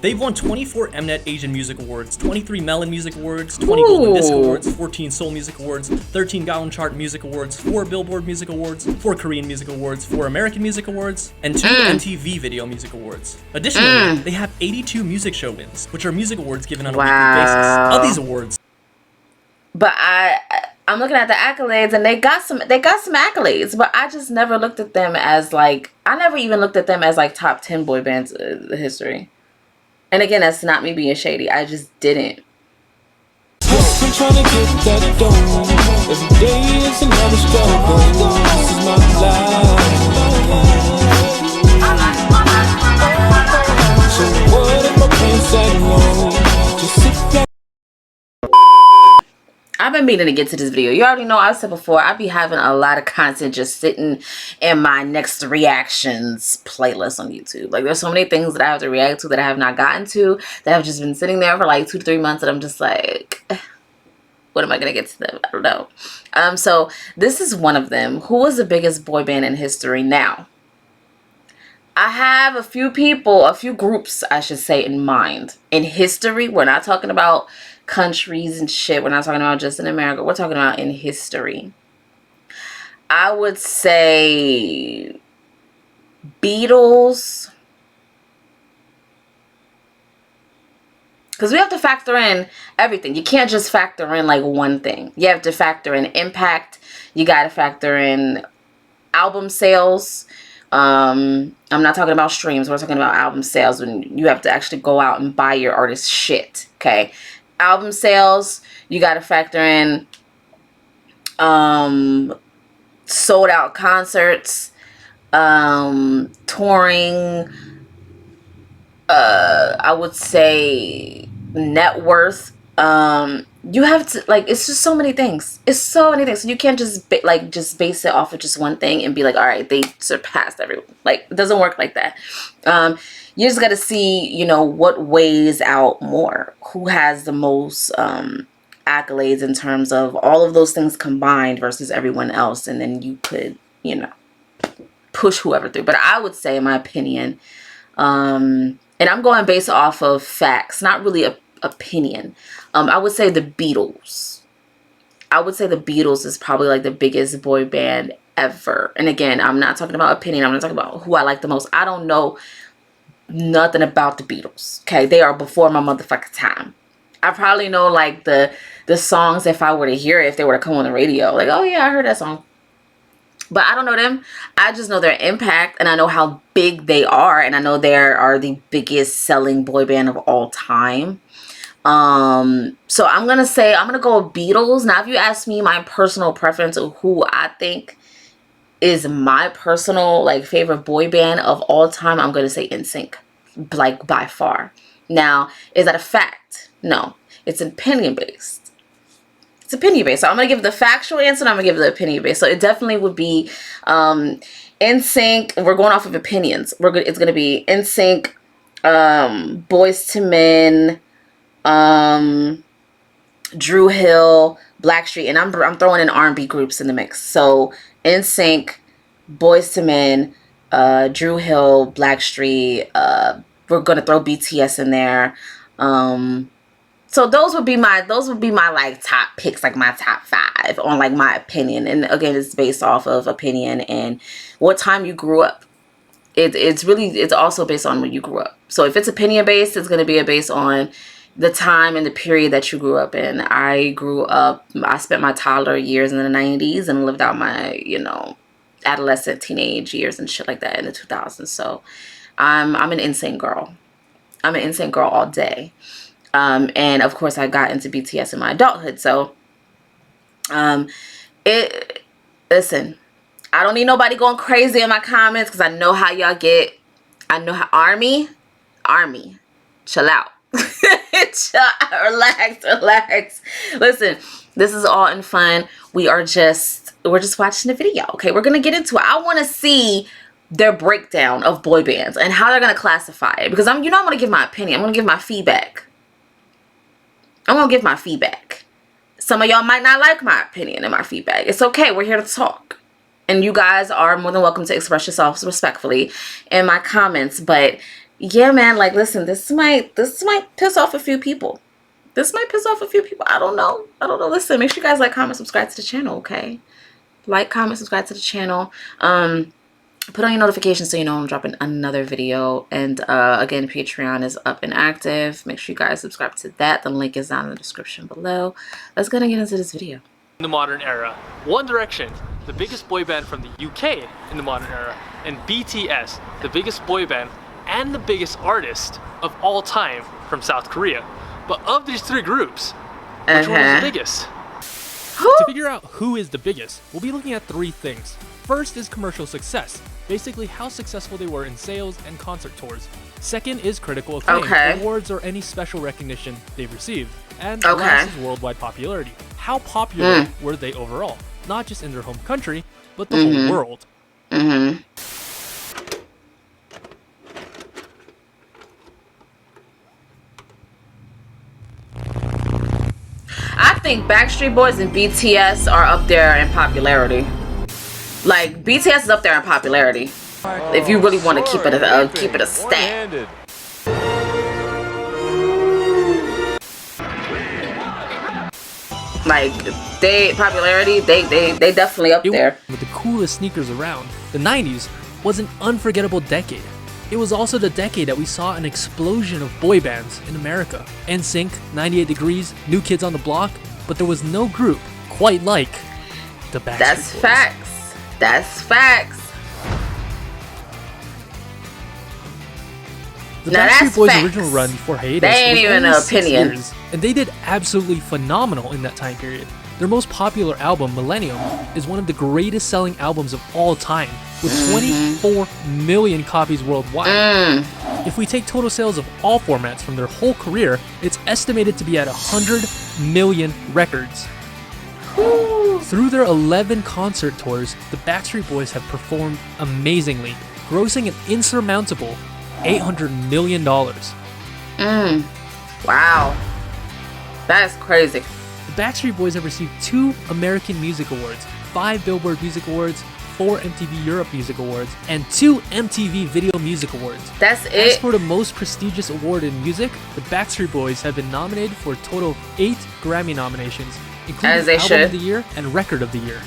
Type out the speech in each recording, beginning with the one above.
They've won 24 Mnet Asian Music Awards, 23 Melon Music Awards, 20 Golden Disc Awards, 14 Soul Music Awards, 13 Gaon Chart Music Awards, 4 Billboard Music Awards, 4 Korean Music Awards, 4 American Music Awards, and 2 MTV Video Music Awards. Additionally, they have 82 music show wins, which are music awards given on a weekly basis. Of these awards, but I'm looking at the accolades, and they got some accolades, but I just never looked at them as like, I never even looked at them as like top 10 boy bands in history. And again, that's not me being shady. I just didn't. I'm trying to get that dough. Every day is another struggle. This is my life. So what if my plans say no? Just sit back. I've been meaning to get to this video. You already know, I've said before, I be having a lot of content just sitting in my next reactions playlist on YouTube. Like, there's so many things that I have to react to that I have not gotten to, that have just been sitting there for like 2 to 3 months, and I'm just like, what am I gonna get to them? I don't know. So this is one of them. Who was the biggest boy band in history? Now, I have a few people, a few groups, I should say, in mind. In history, we're not talking about countries and shit. We're not talking about just in America. We're talking about in history. I would say Beatles. Because we have to factor in everything. You can't just factor in like one thing. You have to factor in impact. You got to factor in album sales. I'm not talking about streams. We're talking about album sales, when you have to actually go out and buy your artist's shit. Okay. Album sales, you got to factor in sold out concerts, touring, I would say net worth. You have to, like, it's just so many things. It's so many things. So you can't just just base it off of just one thing and be like, all right, they surpassed everyone. Like, it doesn't work like that. You just got to see, you know, what weighs out more, who has the most accolades in terms of all of those things combined versus everyone else, and then you could, you know, push whoever through. But I would say, in my opinion, and I'm going based off of facts, not really a opinion. I would say the Beatles. I would say the Beatles is probably like the biggest boy band ever. And again, I'm not talking about opinion. I'm not talking about who I like the most. I don't know nothing about the Beatles. Okay, they are before my motherfucking time. I probably know like the songs if I were to hear it, if they were to come on the radio. Like, oh yeah, I heard that song. But I don't know them. I just know their impact, and I know how big they are, and I know they are the biggest selling boy band of all time. So I'm gonna go with Beatles. Now, if you ask me my personal preference of who I think is my personal like favorite boy band of all time, I'm gonna say NSYNC, like by far. Now, is that a fact? No, it's opinion based. It's opinion based. So I'm gonna give the factual answer, and I'm gonna give the opinion based. So it definitely would be NSYNC. We're going off of opinions. It's gonna be NSYNC, Boyz II Men, Drew Hill, Blackstreet, and I'm throwing in R&B groups in the mix. So NSYNC, Boyz II Men, Drew Hill, Blackstreet. We're gonna throw BTS in there. So those would be my like top picks, like my top 5 on like my opinion. And again, it's based off of opinion and what time you grew up. It's also based on when you grew up. So if it's opinion based, it's gonna be based on the time and the period that you grew up in. I spent my toddler years in the 90s and lived out my, you know, adolescent, teenage years and shit like that in the 2000s. So I'm an NSYNC girl. I'm an NSYNC girl all day. And of course I got into BTS in my adulthood. So listen, I don't need nobody going crazy in my comments, because I know how y'all get. I know how Army, chill out. Relax. Listen, this is all in fun. We're just watching the video. Okay, we're gonna get into it. I want to see their breakdown of boy bands and how they're gonna classify it, because I'm gonna give my opinion. I'm gonna give my feedback. Some of y'all might not like my opinion and my feedback. It's okay. We're here to talk, and you guys are more than welcome to express yourselves respectfully in my comments. But yeah, man, like, listen, this might piss off a few people. This might piss off a few people. I don't know. Listen, make sure you guys like, comment, subscribe to the channel, okay? Like, comment, subscribe to the channel. Put on your notifications so you know I'm dropping another video. And again, Patreon is up and active. Make sure you guys subscribe to that. The link is down in the description below. Let's go and get into this video. In the modern era, One Direction, the biggest boy band from the UK in the modern era, and BTS, the biggest boy band and the biggest artist of all time from South Korea. But of these three groups, which one is the biggest? To figure out who is the biggest, we'll be looking at three things. First is commercial success, basically how successful they were in sales and concert tours. Second is critical acclaim, awards or any special recognition they've received. And last is worldwide popularity. How popular were they overall? Not just in their home country, but the whole world. I think Backstreet Boys and BTS are up there in popularity. Like, BTS is up there in popularity. If you really want to keep it a stat. Like, they definitely up there. With the coolest sneakers around, the 90s was an unforgettable decade. It was also the decade that we saw an explosion of boy bands in America. NSYNC, 98 Degrees, New Kids on the Block, but there was no group quite like the Backstreet That's Boys. facts. That's facts. The Now Backstreet that's Boys' facts. original run before hiatus They ain't was even only an 6 opinion. years, and they did absolutely phenomenal in that time period. Their most popular album, Millennium, is one of the greatest selling albums of all time, with 24 million copies worldwide. If we take total sales of all formats from their whole career, it's estimated to be at 100 million records. Through their 11 concert tours, the Backstreet Boys have performed amazingly, grossing an insurmountable $800 million. Wow. That's crazy. The Backstreet Boys have received 2 American Music Awards, 5 Billboard Music Awards, 4 MTV Europe Music Awards, and 2 MTV Video Music Awards. That's As it. for the most prestigious award in music, the Backstreet Boys have been nominated for a total of 8 Grammy nominations, including As they Album should. of the Year and Record of the Year.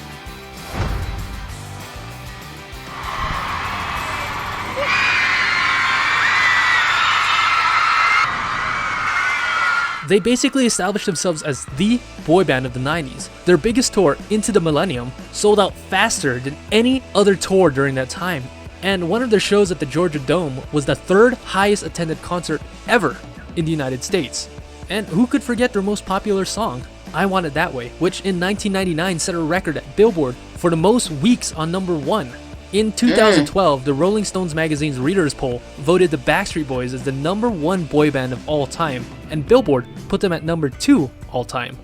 They basically established themselves as the boy band of the 90s. Their biggest tour, Into the Millennium, sold out faster than any other tour during that time. And one of their shows at the Georgia Dome was the 3rd highest attended concert ever in the United States. And who could forget their most popular song, I Want It That Way, which in 1999 set a record at Billboard for the most weeks on #1. In 2012, the Rolling Stones magazine's Readers Poll voted the Backstreet Boys as the #1 boy band of all time, and Billboard put them at #2 all time.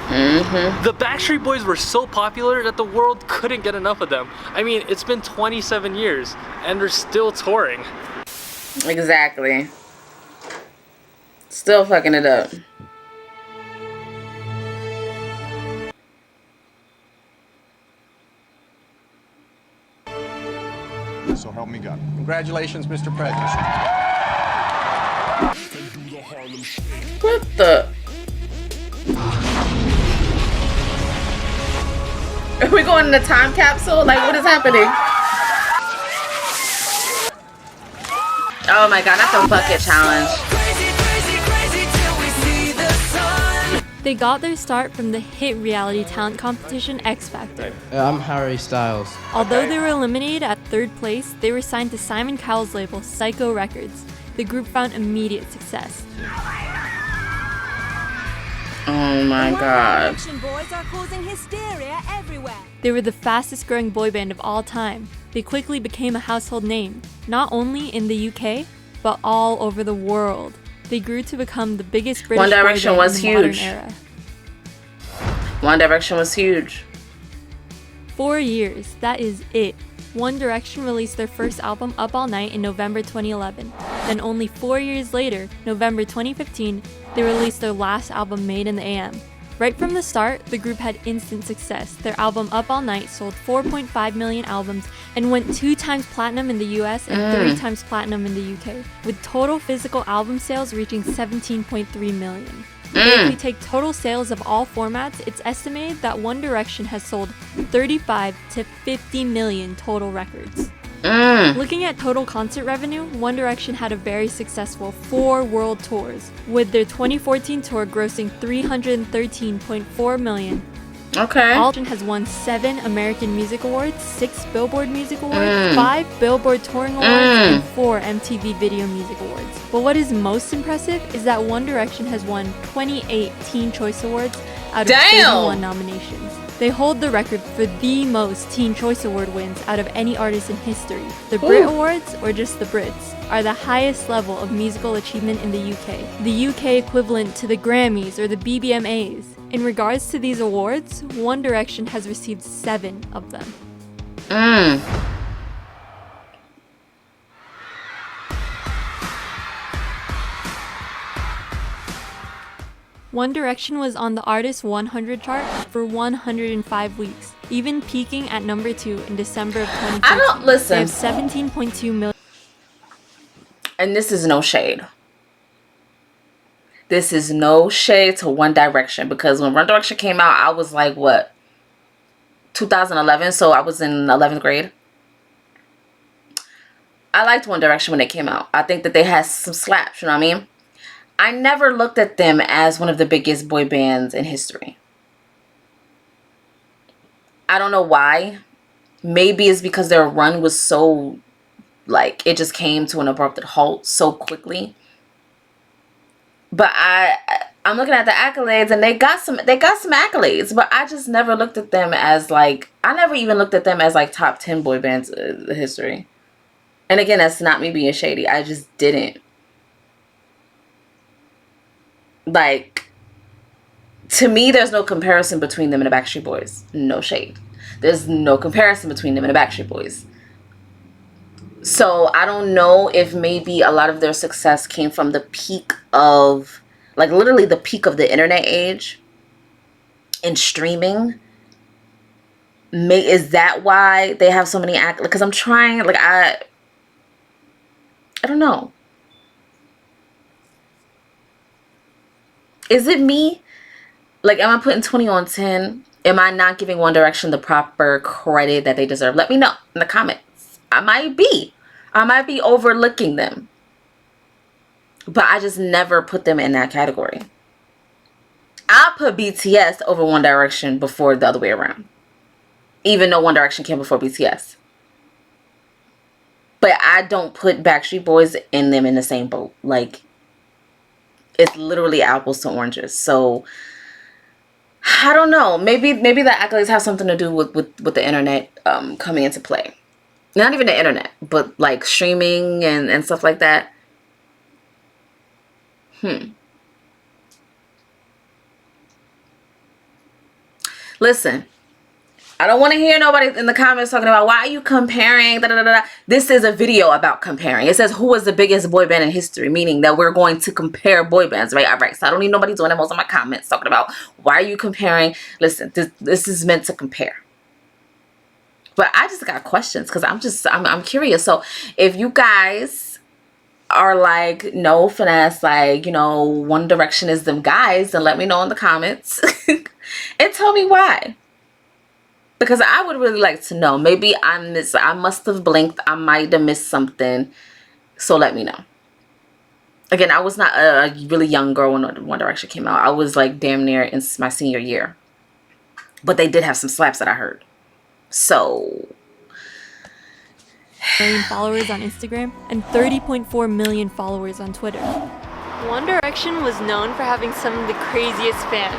The Backstreet Boys were so popular that the world couldn't get enough of them. I mean, it's been 27 years, and they're still touring. Exactly. Still fucking it up. So help me God. Congratulations, Mr. President. What the? Are we going in a time capsule? Like, what is happening? Oh my god, not the bucket challenge. They got their start from the hit reality talent competition X Factor. I'm Harry Styles. Although they were eliminated at 3rd place, they were signed to Simon Cowell's label Psycho Records. The group found immediate success. Oh my god. Boys are causing hysteria everywhere. They were the fastest growing boy band of all time. They quickly became a household name, not only in the UK, but all over the world. They grew to become the biggest British One Direction boy band was in the modern huge. era. One Direction was huge. 4 years, that is it. One Direction released their first album, Up All Night, in November 2011. Then only 4 years later, November 2015, they released their last album, Made in the AM. Right from the start, the group had instant success. Their album Up All Night sold 4.5 million albums and went 2 times platinum in the US and 3 times platinum in the UK, with total physical album sales reaching 17.3 million. If we take total sales of all formats, it's estimated that One Direction has sold 35 to 50 million total records. Looking at total concert revenue, One Direction had a very successful 4 world tours, with their 2014 tour grossing 313.4 million. Okay. Direction has won 7 American Music Awards, 6 Billboard Music Awards, 5 Billboard Touring Awards, and 4 MTV Video Music Awards. But what is most impressive is that One Direction has won 28 Teen Choice Awards out of 31 nominations. They hold the record for the most Teen Choice Award wins out of any artist in history. The Brit Awards, or just the Brits, are the highest level of musical achievement in the UK. The UK equivalent to the Grammys or the BBMAs. In regards to these awards, One Direction has received 7 of them. One Direction was on the Artist 100 chart for 105 weeks, even peaking at number 2 in December of 2014. I don't listen. They have 17.2 million. And this is no shade. This is no shade to One Direction, because when One Direction came out, I was like, what? 2011, so I was in 11th grade. I liked One Direction when they came out. I think that they had some slaps, you know what I mean? I never looked at them as one of the biggest boy bands in history. I don't know why. Maybe it's because their run was so, like, it just came to an abrupt halt so quickly. But I'm looking at the accolades, and they got some accolades, but I just never looked at them as, like, I never even looked at them as, like, top 10 boy bands in history. And again, that's not me being shady. I just didn't. Like, to me, there's no comparison between them and the Backstreet Boys. No shade. There's no comparison between them and the Backstreet Boys. So I don't know if maybe a lot of their success came from the peak of, like, literally the peak of the internet age and streaming. Is that why they have so many because I'm trying, like, I don't know. Is it me? Like, am I putting 20 on 10? Am I not giving One Direction the proper credit that they deserve? Let me know in the comments. I might be overlooking them. But I just never put them in that category. I put BTS over One Direction before the other way around. Even though One Direction came before BTS. But I don't put Backstreet Boys in them in the same boat. Like, it's literally apples to oranges. So I don't know. Maybe the accolades have something to do with the internet coming into play. Not even the internet, but like streaming and stuff like that. Listen, I don't want to hear nobody in the comments talking about why are you comparing. This is a video about comparing. It says who is the biggest boy band in history, meaning that we're going to compare boy bands, right? All right. So I don't need nobody doing that. Most of my comments talking about why are you comparing. Listen, this is meant to compare. But I just got questions because I'm curious. So if you guys are like, no, Finesse, like, you know, One Direction is them guys, then let me know in the comments and tell me why. Because I would really like to know. Maybe I must have blinked. I might have missed something. So let me know. Again, I was not a really young girl when One Direction came out. I was like damn near in my senior year. But they did have some slaps that I heard. So, million followers on Instagram and 30.4 million followers on Twitter. One Direction was known for having some of the craziest fans.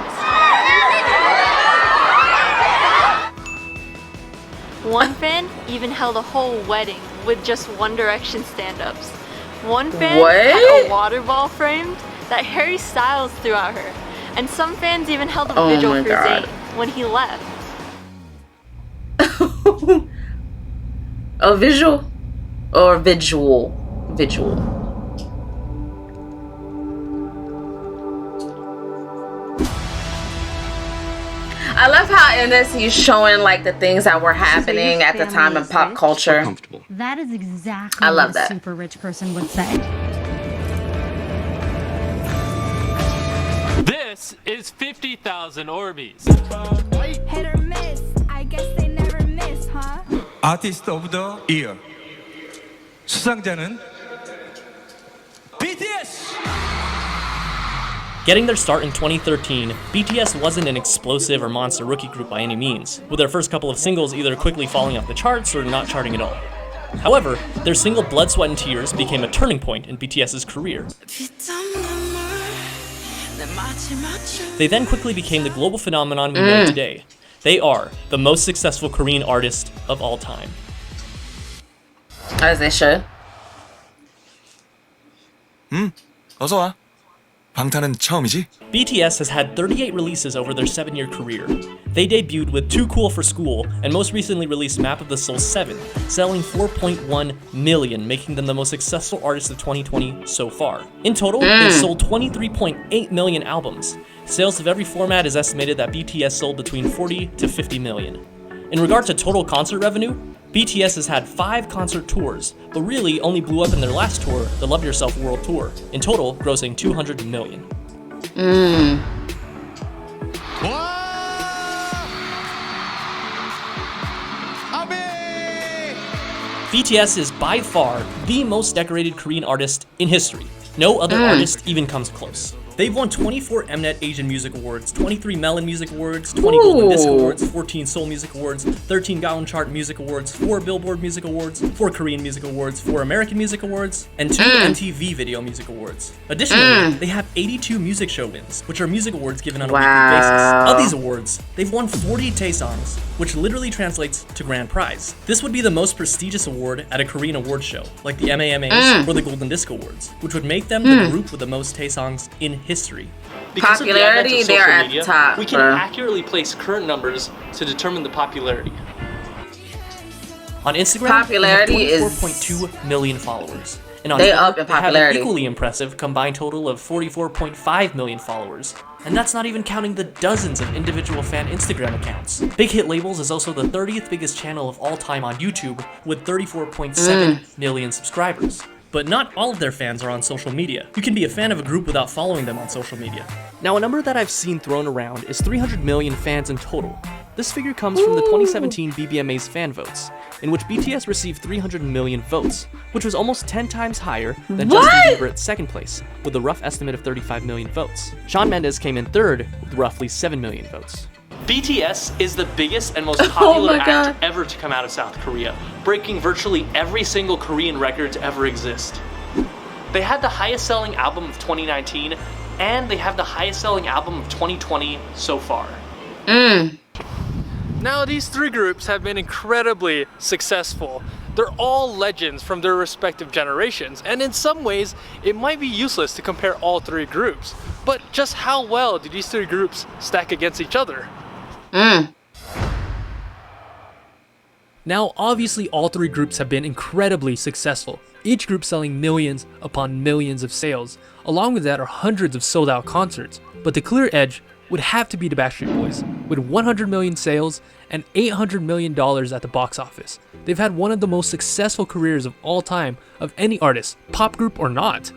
One fan even held a whole wedding with just One Direction stand-ups. One fan had a water ball framed that Harry Styles threw at her. And some fans even held a vigil for Zayn when he left. A visual or visual? I love how in this he's showing like the things that were happening at the time in pop culture. That is exactly I love what that. a super rich person would say. This is 50,000 Orbeez. Hit or miss. I guess they never miss, huh? 아티스트 오브 더 이어 수상자는 BTS. Getting their start in 2013, BTS wasn't an explosive or monster rookie group by any means, with their first couple of singles either quickly falling off the charts or not charting at all. However, their single Blood, Sweat and Tears became a turning point in BTS's career. They then quickly became the global phenomenon we know today. They are the most successful Korean artist of all time. As they should. 어서 와. 방탄은 처음이지? BTS has had 38 releases over their 7-year career. They debuted with Too Cool for School and most recently released Map of the Soul 7, selling 4.1 million, making them the most successful artist of 2020 so far. In total, they sold 23.8 million albums. Sales of every format is estimated that BTS sold between 40 to 50 million. In regard to total concert revenue, BTS has had 5 concert tours, but really only blew up in their last tour, the Love Yourself World Tour, in total grossing 200 million. BTS is by far the most decorated Korean artist in history. No other artist even comes close. They've won 24 Mnet Asian Music Awards, 23 Melon Music Awards, 20 Golden Disc Awards, 14 Seoul Music Awards, 13 Gaon Chart Music Awards, 4 Billboard Music Awards, 4 Korean Music Awards, 4 American Music Awards, and 2 MTV Video Music Awards. Additionally, they have 82 music show wins, which are music awards given on a weekly basis. Of these awards, they've won 40 Taesongs, which literally translates to grand prize. This would be the most prestigious award at a Korean award show, like the MAMAs or the Golden Disc Awards, which would make them the group with the most Taesongs in history. Because of the advent Popularity, of they are social at media, the top, we can bro. accurately place current numbers to determine the popularity. On Instagram, Popularity they have is- 24.2 million followers. And on They Twitter, up in they have an popularity. equally impressive combined total of 44.5 million followers. And that's not even counting the dozens of individual fan Instagram accounts. Big Hit Labels is also the 30th biggest channel of all time on YouTube with 34.7 million subscribers. But not all of their fans are on social media. You can be a fan of a group without following them on social media. Now, a number that I've seen thrown around is 300 million fans in total. This figure comes from the 2017 BBMA's fan votes, in which BTS received 300 million votes, which was almost 10 times higher than Justin Bieber at second place, with a rough estimate of 35 million votes. Shawn Mendes came in third with roughly 7 million votes. BTS is the biggest and most popular act ever to come out of South Korea, breaking virtually every single Korean record to ever exist. They had the highest selling album of 2019, and they have the highest selling album of 2020 so far. Now, these 3 groups have been incredibly successful. They're all legends from their respective generations, and in some ways, it might be useless to compare all 3 groups. But just how well do these 3 groups stack against each other? Now, obviously, all 3 groups have been incredibly successful, each group selling millions upon millions of sales. Along with that are hundreds of sold-out concerts, but the clear edge would have to be the Backstreet Boys, with 100 million sales and $800 million at the box office. They've had one of the most successful careers of all time of any artist, pop group or not.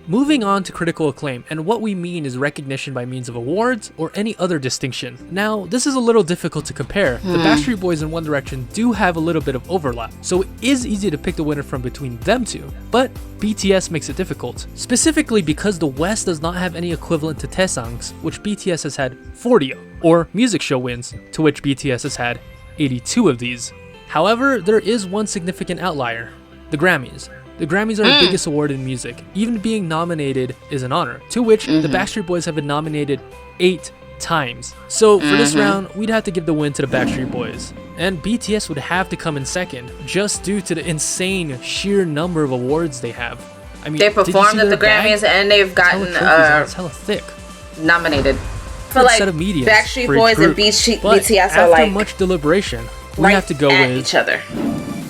Moving on to critical acclaim, and what we mean is recognition by means of awards or any other distinction. Now, this is a little difficult to compare. The Backstreet Boys and One Direction do have a little bit of overlap, so it is easy to pick the winner from between them two, but BTS makes it difficult, specifically because the West does not have any equivalent to Taesongs, which BTS has had 40 of, or music show wins, to which BTS has had 82 of these. However, there is one significant outlier, the Grammys. The Grammys are the biggest award in music. Even being nominated is an honor, to which the Backstreet Boys have been nominated 8 times. So for this round, we'd have to give the win to the Backstreet Boys. And BTS would have to come in second, just due to the insane sheer number of awards they have. I mean, They performed at the Grammys and they've gotten it's hella thick. nominated. For Good like set of medias Backstreet for each Boys and group. BTS But are after like much deliberation, we right have to go at with each other.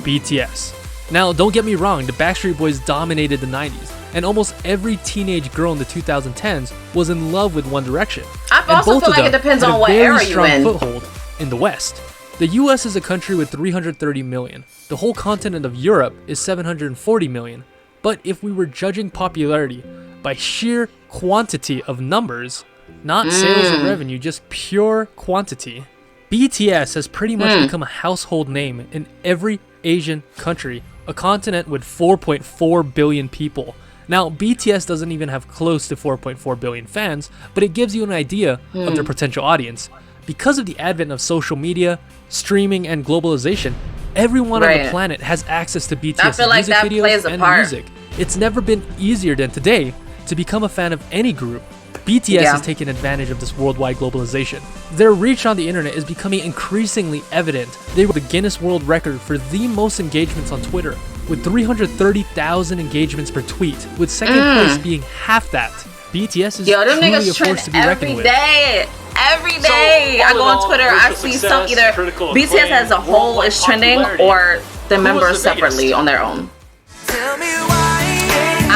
BTS. Now, don't get me wrong, the Backstreet Boys dominated the 90s, and almost every teenage girl in the 2010s was in love with One Direction. I And also both feel of like it them depends had on a what very era you're strong in. foothold in the West. The US is a country with 330 million. The whole continent of Europe is 740 million. But if we were judging popularity by sheer quantity of numbers, not sales or revenue, just pure quantity, BTS has pretty much become a household name in every Asian country, a continent with 4.4 billion people. Now, BTS doesn't even have close to 4.4 billion fans, but it gives you an idea of their potential audience. Because of the advent of social media, streaming, and globalization, everyone on the planet has access to BTS music videos and music. It's never been easier than today to become a fan of any group. BTS has taken advantage of this worldwide globalization. Their reach on the internet is becoming increasingly evident. They were the Guinness World Record for the most engagements on Twitter, with 330,000 engagements per tweet, with second place being half that. BTS is Yo, them truly a niggas force to be trend reckoned every with. day. Every day I go on Twitter, I see some either BTS as a whole is trending or the members separately on their own.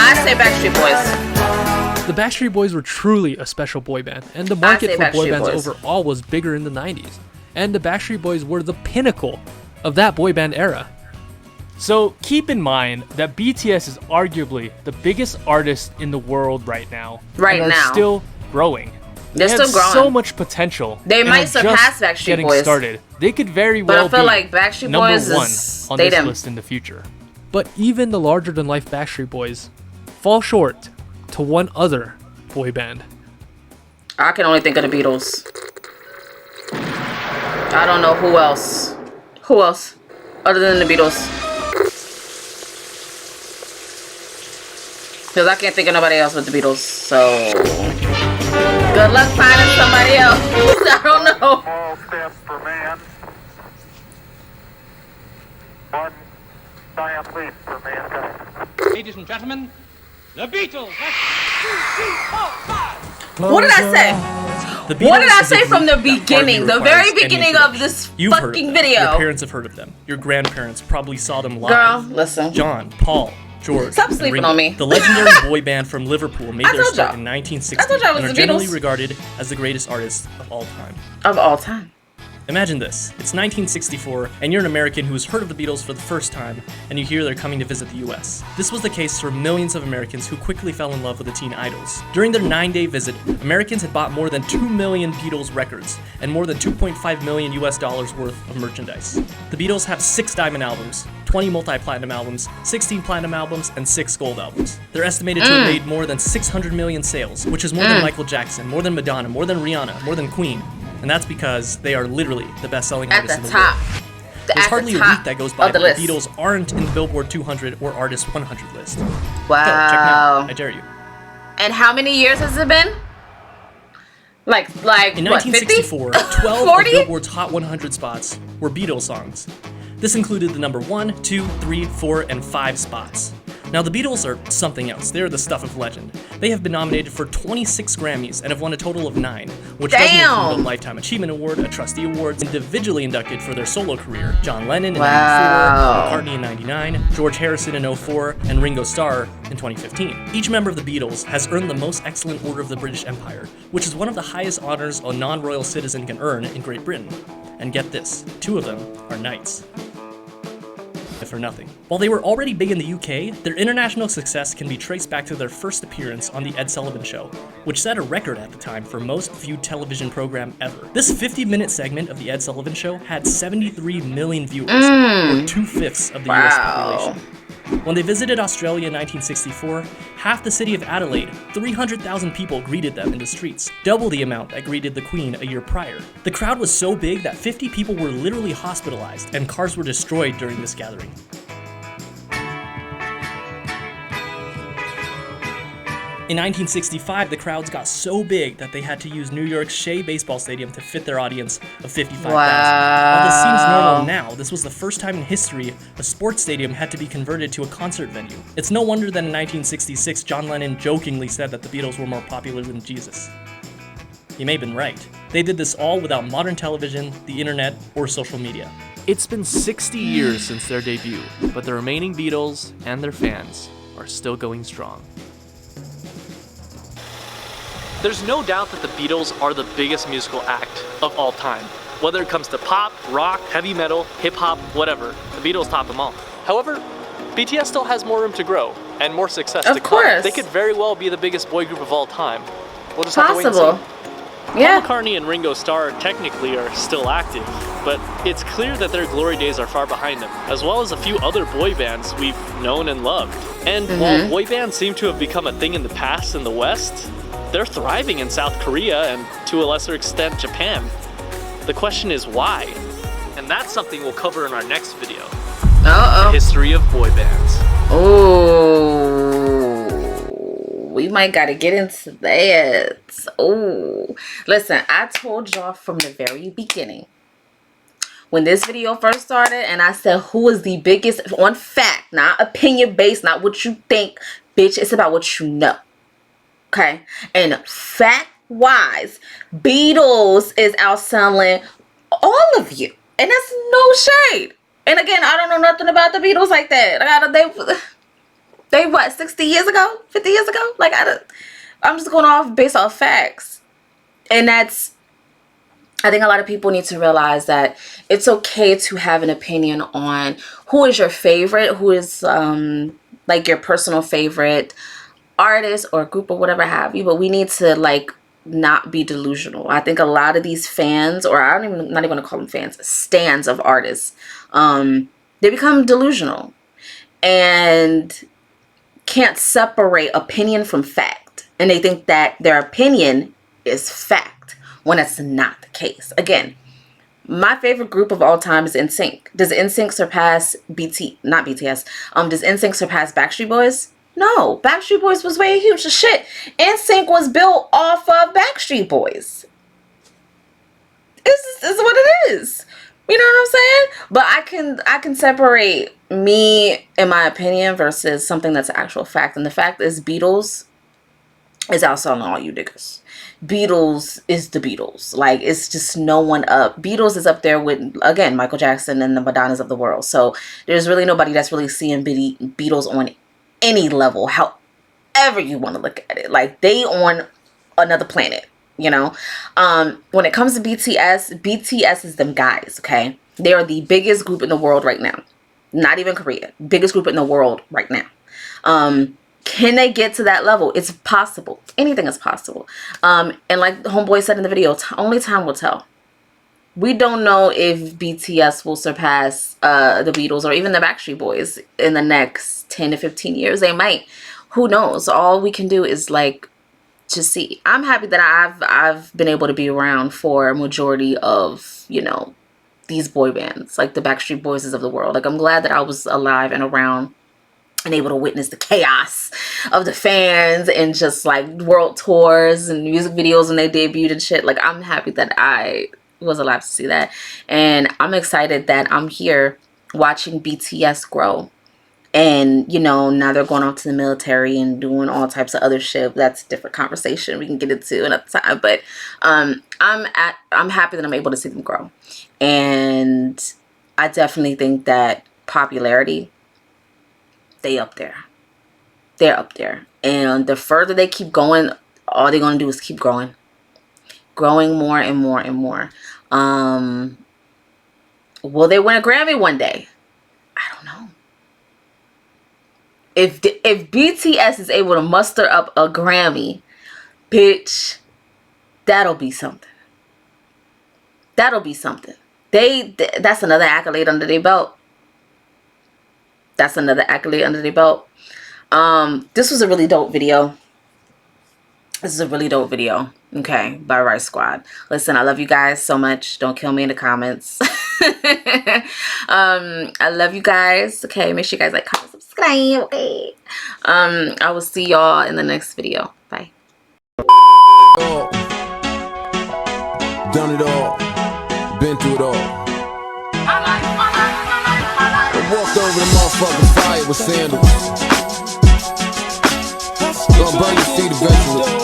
I say Backstreet Boys. The Backstreet Boys were truly a special boy band, and the market for boy bands overall was bigger in the 90s. And the Backstreet Boys were the pinnacle of that boy band era. So keep in mind that BTS is arguably the biggest artist in the world right now. Right and now. Are still growing. They're They still have growing. so much potential. They and might are surpass just Backstreet getting Boys. started. They could very But well I feel be like Backstreet number Boys one is on they this them. list in the future. But even the larger-than-life Backstreet Boys fall short to one other boy band. I can only think of the Beatles. I don't know who else. Who else other than the Beatles? Because I can't think of nobody else with the Beatles. So good luck finding somebody else. I don't know. Small step for man. One giant leap for mankind. Ladies and gentlemen, the Beatles. What did I say? The What did I Beatles is a say from the group that beginning? hardly The very requires any beginning of introduction. this You've heard of fucking them. video. Your parents have heard of them. Your grandparents probably saw them live. Girl, listen. John, Paul, George, Stop and sleeping Ringo. on me. The legendary boy band from Liverpool made I their told start y'all. in 1960 I told y'all it was and are the generally Beatles. regarded as the greatest artists of all time. Of all time. Imagine this. It's 1964, and you're an American who has heard of the Beatles for the first time, and you hear they're coming to visit the US. This was the case for millions of Americans who quickly fell in love with the teen idols. During their 9-day visit, Americans had bought more than 2 million Beatles records, and more than $2.5 million worth of merchandise. The Beatles have 6 diamond albums, 20 multi-platinum albums, 16 platinum albums, and 6 gold albums. They're estimated to have made more than 600 million sales, which is more than Michael Jackson, more than Madonna, more than Rihanna, more than Queen. And that's because they are literally the best-selling At artists the in the top. world. There's hardly a week that goes by of the that the list. Beatles aren't in the Billboard 200 or Artist 100 list. Go, check them Wow. out. I dare you. And how many years has it been? Like In what, 1964, 50? 12 40? of Billboard's Hot 100 spots were Beatles songs. This included the number 1, 2, 3, 4, and 5 spots. Now, the Beatles are something else. They're the stuff of legend. They have been nominated for 26 Grammys and have won a total of 9, which doesn't include a Lifetime Achievement Award, a Trustee Awards, individually inducted for their solo career. John Lennon in 94, McCartney in 99, George Harrison in 04, and Ringo Starr in 2015. Each member of the Beatles has earned the Most Excellent Order of the British Empire, which is one of the highest honors a non-royal citizen can earn in Great Britain. And get this, 2 of them are knights. For nothing. While they were already big in the UK, their international success can be traced back to their first appearance on The Ed Sullivan Show, which set a record at the time for most viewed television program ever. This 50-minute segment of The Ed Sullivan Show had 73 million viewers, or 2/5 of the US population. When they visited Australia in 1964, half the city of Adelaide, 300,000 people greeted them in the streets, double the amount that greeted the Queen a year prior. The crowd was so big that 50 people were literally hospitalized, and cars were destroyed during this gathering. In 1965, the crowds got so big that they had to use New York's Shea Baseball Stadium to fit their audience of 55,000. While this seems normal now, this was the first time in history a sports stadium had to be converted to a concert venue. It's no wonder that in 1966, John Lennon jokingly said that the Beatles were more popular than Jesus. He may have been right. They did this all without modern television, the internet, or social media. It's been 60 years since their debut, but the remaining Beatles and their fans are still going strong. There's no doubt that the Beatles are the biggest musical act of all time. Whether it comes to pop, rock, heavy metal, hip hop, whatever, the Beatles top them all. However, BTS still has more room to grow and more success to come. Of course. They could very well be the biggest boy group of all time. We'll just have to wait and Possible. see. Yeah. Paul McCartney and Ringo Starr technically are still active, but it's clear that their glory days are far behind them, as well as a few other boy bands we've known and loved. And while boy bands seem to have become a thing in the past in the West, they're thriving in South Korea and to a lesser extent Japan. The question is why? And that's something we'll cover in our next video. The history of boy bands. Oh, we might gotta get into that. Oh, listen, I told y'all from the very beginning when this video first started, and I said who is the biggest on fact, not opinion based, not what you think, bitch. It's about what you know. Okay, and fact wise, Beatles is outselling all of you, and that's no shade. And again, I don't know nothing about the Beatles like that. They what, 60 years ago, 50 years ago? Like I'm just going off based off facts, and that's. I think a lot of people need to realize that it's okay to have an opinion on who is your favorite, who is like your personal favorite artist or group or whatever have you, but we need to like not be delusional. I think a lot of these fans, or not even want to call them fans, stans of artists, they become delusional and can't separate opinion from fact, and they think that their opinion is fact when that's not the case. Again, my favorite group of all time is NSYNC. Does NSYNC surpass not BTS? Does NSYNC surpass Backstreet Boys? No, Backstreet Boys was way huge as shit. NSYNC was built off of Backstreet Boys. This is what it is. You know what I'm saying? But I can separate me and my opinion versus something that's an actual fact. And the fact is Beatles is outselling all you niggas. Beatles is the Beatles. Like, it's just no one up. Beatles is up there with, again, Michael Jackson and the Madonnas of the world. So there's really nobody that's really seeing Beatles on any level, however you want to look at it. Like, they on another planet, you know. When it comes to BTS is them guys, okay? They are the biggest group in the world right now. Not even Korea. Biggest group in the world right now. Can they get to that level? It's possible. Anything is possible. And like the homeboy said in the video, only time will tell. We don't know if BTS will surpass the Beatles or even the Backstreet Boys in the next 10 to 15 years. They might. Who knows? All we can do is like to see. I'm happy that I've been able to be around for a majority of, you know, these boy bands, like the Backstreet Boys of the world. Like, I'm glad that I was alive and around and able to witness the chaos of the fans and just like world tours and music videos when they debuted and shit. Like, I'm happy that I was alive to see that. And I'm excited that I'm here watching BTS grow. And, you know, now they're going off to the military and doing all types of other shit. That's a different conversation we can get into another time. But I'm happy that I'm able to see them grow. And I definitely think that popularity, they up there. They're up there. And the further they keep going, all they're going to do is keep growing. Growing more and more and more. Will they win a Grammy one day? I don't know. If BTS is able to muster up a Grammy, bitch, that'll be something. That'll be something. That's another accolade under their belt. That's another accolade under their belt. This was a really dope video. This is a really dope video. Okay, by Rice Squad. Listen, I love you guys so much. Don't kill me in the comments. I love you guys. Okay, make sure you guys like, comment, subscribe. Okay. I will see y'all in the next video. Bye. Done it all. Been through it all. I walked over the motherfucking fire with sandals. Gonna burn your feet eventually.